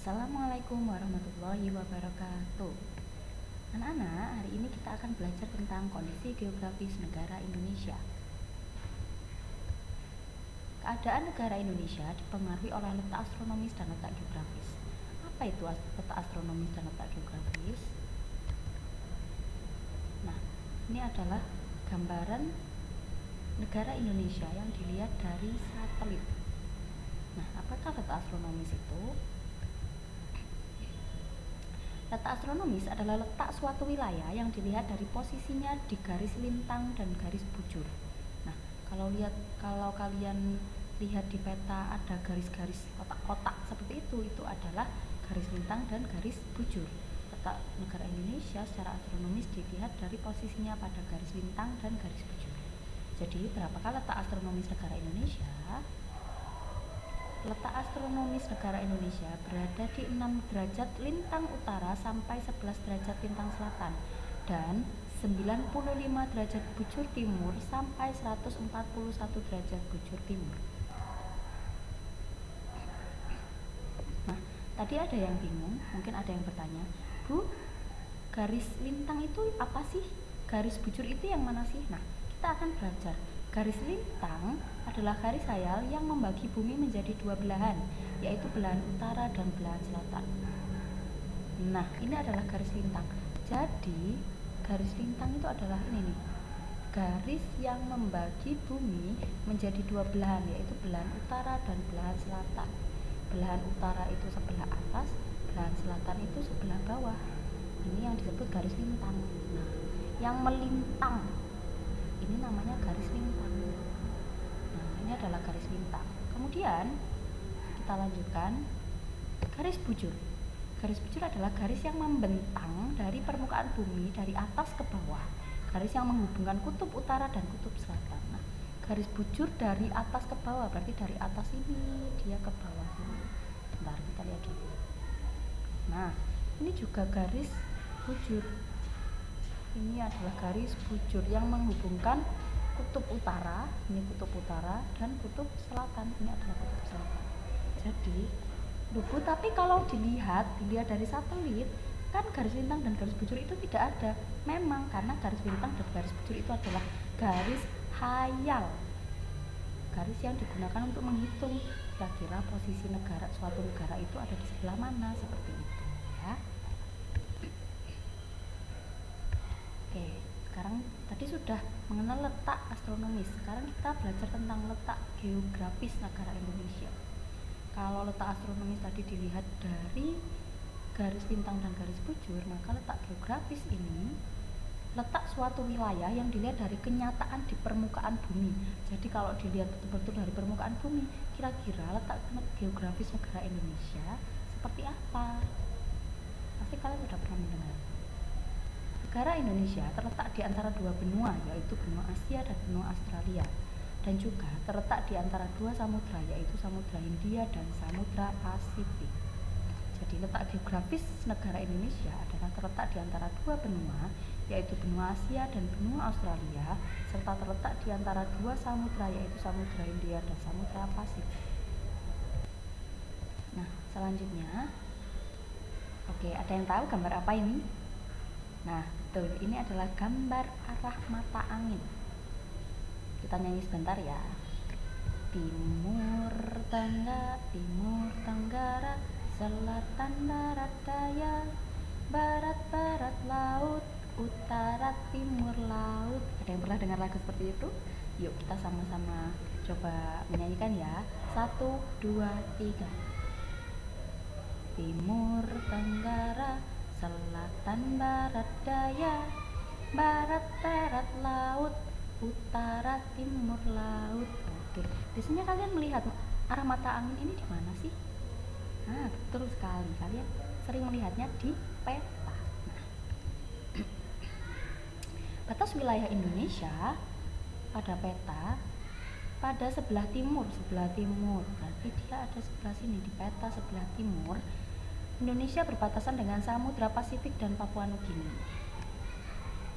Assalamualaikum warahmatullahi wabarakatuh. Anak-anak, hari ini kita akan belajar tentang kondisi geografis negara Indonesia. Keadaan negara Indonesia dipengaruhi oleh letak astronomis dan letak geografis. Apa itu letak astronomis dan letak geografis? Nah, ini adalah gambaran negara Indonesia yang dilihat dari satelit. Nah, apakah letak astronomis itu? Letak astronomis adalah letak suatu wilayah yang dilihat dari posisinya di garis lintang dan garis bujur. Nah, kalau kalian lihat di peta ada garis-garis kotak-kotak seperti itu adalah garis lintang dan garis bujur. Letak negara Indonesia secara astronomis dilihat dari posisinya pada garis lintang dan garis bujur. Jadi, berapakah letak astronomis negara Indonesia? Letak astronomis negara Indonesia berada di 6 derajat lintang utara sampai 11 derajat lintang selatan dan 95 derajat bujur timur sampai 141 derajat bujur timur. Nah, tadi ada yang bingung, mungkin ada yang bertanya, Bu, garis lintang itu apa sih? Garis bujur itu yang mana sih? Nah, kita akan belajar. Garis lintang adalah garis khayal yang membagi bumi menjadi dua belahan, yaitu belahan utara dan belahan selatan. Nah, ini adalah garis lintang. Jadi, garis lintang itu adalah ini nih, garis yang membagi bumi menjadi dua belahan, yaitu belahan utara dan belahan selatan. Belahan utara itu sebelah atas, belahan selatan itu sebelah bawah. Ini yang disebut garis lintang. Nah, yang melintang ini namanya garis lintang. Nah, ini adalah garis lintang. Kemudian kita lanjutkan garis bujur. Garis bujur adalah garis yang membentang dari permukaan bumi dari atas ke bawah. Garis yang menghubungkan kutub utara dan kutub selatan. Nah, garis bujur dari atas ke bawah, berarti dari atas ini dia ke bawah sini. Bentar, kita lihat dulu. Nah, ini juga garis bujur. Ini adalah garis bujur yang menghubungkan kutub utara, ini kutub utara, dan kutub selatan, ini adalah kutub selatan. Jadi, tapi kalau dilihat dari satelit, kan garis lintang dan garis bujur itu tidak ada. Memang karena garis lintang dan garis bujur itu adalah garis khayal, garis yang digunakan untuk menghitung kira-kira posisi suatu negara itu ada di sebelah mana, seperti itu ya. Oke, sekarang tadi sudah mengenal letak astronomis. Sekarang kita belajar tentang letak geografis negara Indonesia. Kalau letak astronomis tadi dilihat dari garis lintang dan garis bujur, maka letak geografis ini letak suatu wilayah yang dilihat dari kenyataan di permukaan bumi. Jadi kalau dilihat betul-betul dari permukaan bumi, kira-kira letak geografis negara Indonesia seperti apa? Pasti kalian sudah pernah mendengar. Negara Indonesia terletak di antara dua benua, yaitu benua Asia dan benua Australia, dan juga terletak di antara dua samudra, yaitu Samudra Hindia dan Samudra Pasifik. Jadi letak geografis negara Indonesia adalah terletak di antara dua benua, yaitu benua Asia dan benua Australia, serta terletak di antara dua samudra, yaitu Samudra Hindia dan Samudra Pasifik. Nah, selanjutnya, oke, ada yang tahu gambar apa ini? Nah, betul, ini adalah gambar arah mata angin. Kita nyanyi sebentar ya. Timur tenggara, selatan barat daya, barat laut, utara timur laut. Ada yang pernah dengar lagu seperti itu? Yuk kita sama-sama coba menyanyikan ya. 1, 2, 3. Timur tenggara, selatan barat daya, barat laut, utara timur laut. Oke, biasanya kalian melihat arah mata angin ini di mana sih? Nah, betul sekali, kalian sering melihatnya di peta. Nah, batas wilayah Indonesia pada peta pada sebelah timur, berarti dia ada sebelah sini di peta sebelah timur. Indonesia berbatasan dengan Samudra Pasifik dan Papua Nugini.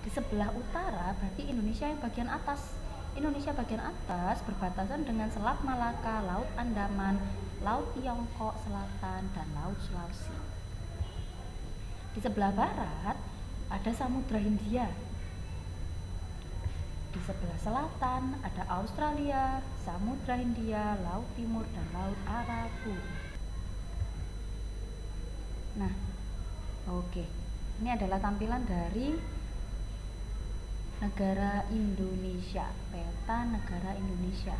Di sebelah utara berarti Indonesia yang bagian atas. Indonesia bagian atas berbatasan dengan Selat Malaka, Laut Andaman, Laut Tiongkok Selatan, dan Laut Sulawesi. Di sebelah barat ada Samudra Hindia. Di sebelah selatan ada Australia, Samudra Hindia, Laut Timur, dan Laut Arabu. Nah, oke. Ini adalah tampilan dari negara Indonesia, peta negara Indonesia.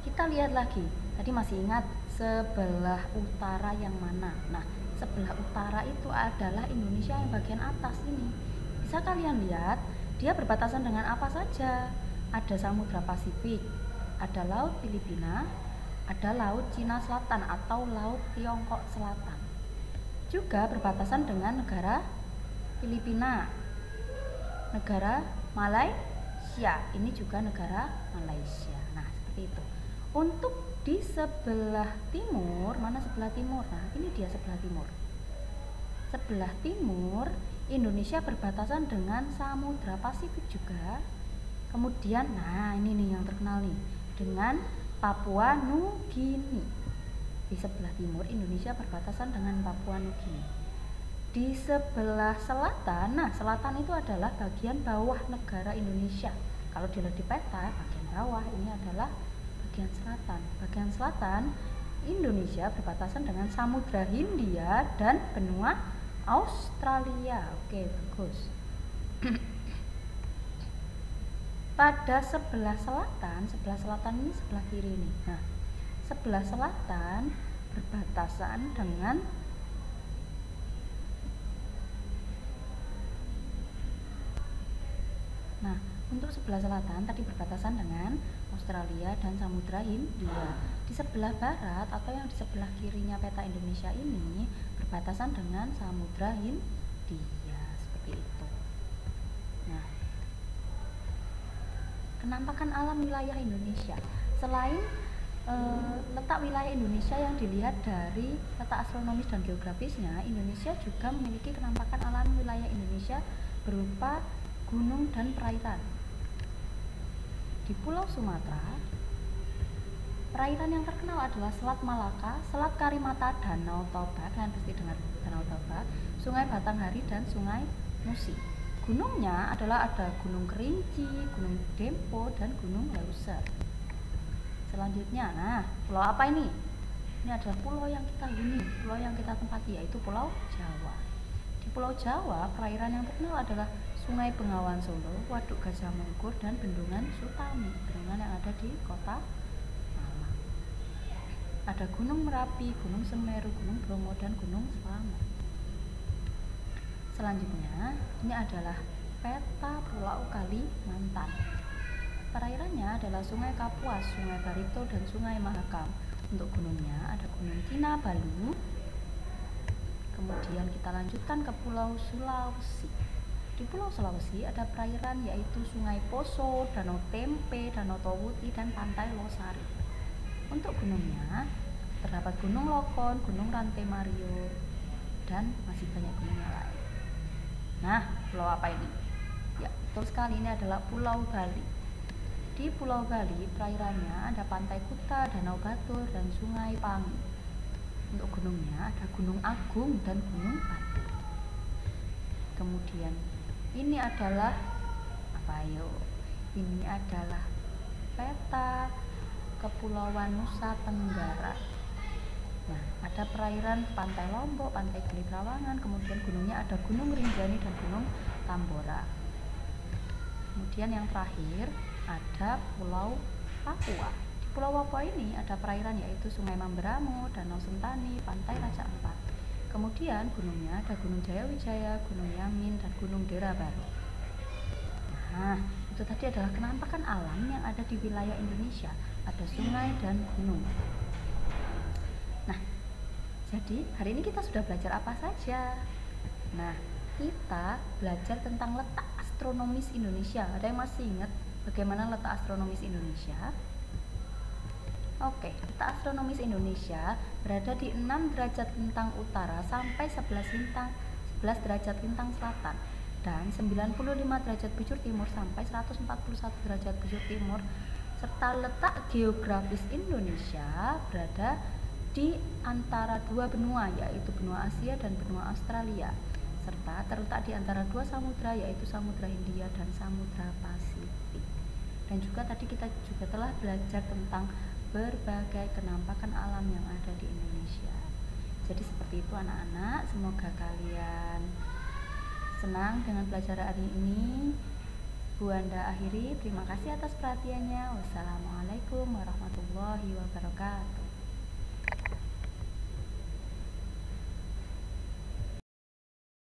Kita lihat lagi. Tadi masih ingat sebelah utara yang mana? Nah, sebelah utara itu adalah Indonesia yang bagian atas ini. Bisa kalian lihat, dia berbatasan dengan apa saja? Ada Samudra Pasifik, ada Laut Filipina, ada Laut Cina Selatan atau Laut Tiongkok Selatan. Juga berbatasan dengan negara Filipina, negara Malaysia. Ini juga negara Malaysia. Nah, seperti itu. Untuk di sebelah timur, mana sebelah timur? Nah, ini dia sebelah timur. Sebelah timur Indonesia berbatasan dengan Samudra Pasifik juga. Kemudian, nah ini nih yang terkenal nih, dengan Papua Nugini. Di sebelah timur Indonesia berbatasan dengan Papua Nugini. Di sebelah selatan, nah selatan itu adalah bagian bawah negara Indonesia. Kalau dilihat di peta, bagian bawah ini adalah bagian selatan. Bagian selatan Indonesia berbatasan dengan Samudra Hindia dan benua Australia. Oke, bagus. Pada sebelah selatan ini sebelah kiri nih. Nah, sebelah selatan berbatasan dengan untuk sebelah selatan tadi berbatasan dengan Australia dan Samudra Hindia. Di sebelah barat atau yang di sebelah kirinya peta Indonesia ini berbatasan dengan Samudra Hindia, seperti itu. Nah, penampakan alam wilayah Indonesia. Selain letak wilayah Indonesia yang dilihat dari letak astronomis dan geografisnya, Indonesia juga memiliki penampakan alam wilayah Indonesia berupa gunung dan perairan. Di Pulau Sumatera, perairan yang terkenal adalah Selat Malaka, Selat Karimata, Danau Toba, kalian pasti dengar Danau Toba, Sungai Batanghari, dan Sungai Musi. Gunungnya adalah ada Gunung Kerinci, Gunung Dempo, dan Gunung Leuser. Selanjutnya, nah, pulau apa ini? Ini adalah pulau yang kita huni, pulau yang kita tempati, yaitu Pulau Jawa. Di Pulau Jawa, perairan yang terkenal adalah Sungai Bengawan Solo, Waduk Gajah Mungkur, dan Bendungan Sutami, bendungan yang ada di kota Malang. Ada Gunung Merapi, Gunung Semeru, Gunung Bromo, dan Gunung Slamet. Selanjutnya, ini adalah peta Pulau Kalimantan. Perairannya adalah Sungai Kapuas, Sungai Barito, dan Sungai Mahakam. Untuk gunungnya ada Gunung Kinabalu. Kemudian kita lanjutkan ke Pulau Sulawesi. Di Pulau Sulawesi ada perairan yaitu Sungai Poso, Danau Tempe, Danau Towuti, dan Pantai Losari. Untuk gunungnya terdapat Gunung Lokon, Gunung Rantai Mario, dan masih banyak gunung yang lain. Nah, pulau apa ini? Ya, betul sekali, ini adalah Pulau Bali. Di Pulau Bali, perairannya ada Pantai Kuta, Danau Batur, dan Sungai Pangi. Untuk gunungnya ada Gunung Agung dan Gunung Batu. Kemudian ini adalah apa yo? Ini adalah peta Kepulauan Nusa Tenggara. Nah, ada perairan Pantai Lombok, Pantai Gili Trawangan, kemudian gunungnya ada Gunung Rinjani dan Gunung Tambora. Kemudian yang terakhir ada Pulau Papua. Di Pulau Papua ini ada perairan yaitu Sungai Mamberamo, Danau Sentani, Pantai Raja Ampat. Kemudian gunungnya ada Gunung Jayawijaya, Gunung Yamin, dan Gunung Dera Baru. Nah, itu tadi adalah penampakan alam yang ada di wilayah Indonesia. Ada sungai dan gunung. Nah, jadi hari ini kita sudah belajar apa saja? Nah, kita belajar tentang letak astronomis Indonesia. Ada yang masih ingat bagaimana letak astronomis Indonesia? Oke, letak astronomis Indonesia berada di 6 derajat lintang utara sampai 11 derajat lintang selatan dan 95 derajat bujur timur sampai 141 derajat bujur timur serta letak geografis Indonesia berada di antara dua benua, yaitu benua Asia dan benua Australia, serta terletak di antara dua samudra, yaitu Samudra Hindia dan Samudra Pasifik. Dan juga tadi kita juga telah belajar tentang berbagai kenampakan alam yang ada di Indonesia. Jadi seperti itu anak-anak, semoga kalian senang dengan pelajaran hari ini. Bu Anda akhiri, terima kasih atas perhatiannya. Wassalamualaikum warahmatullahi wabarakatuh.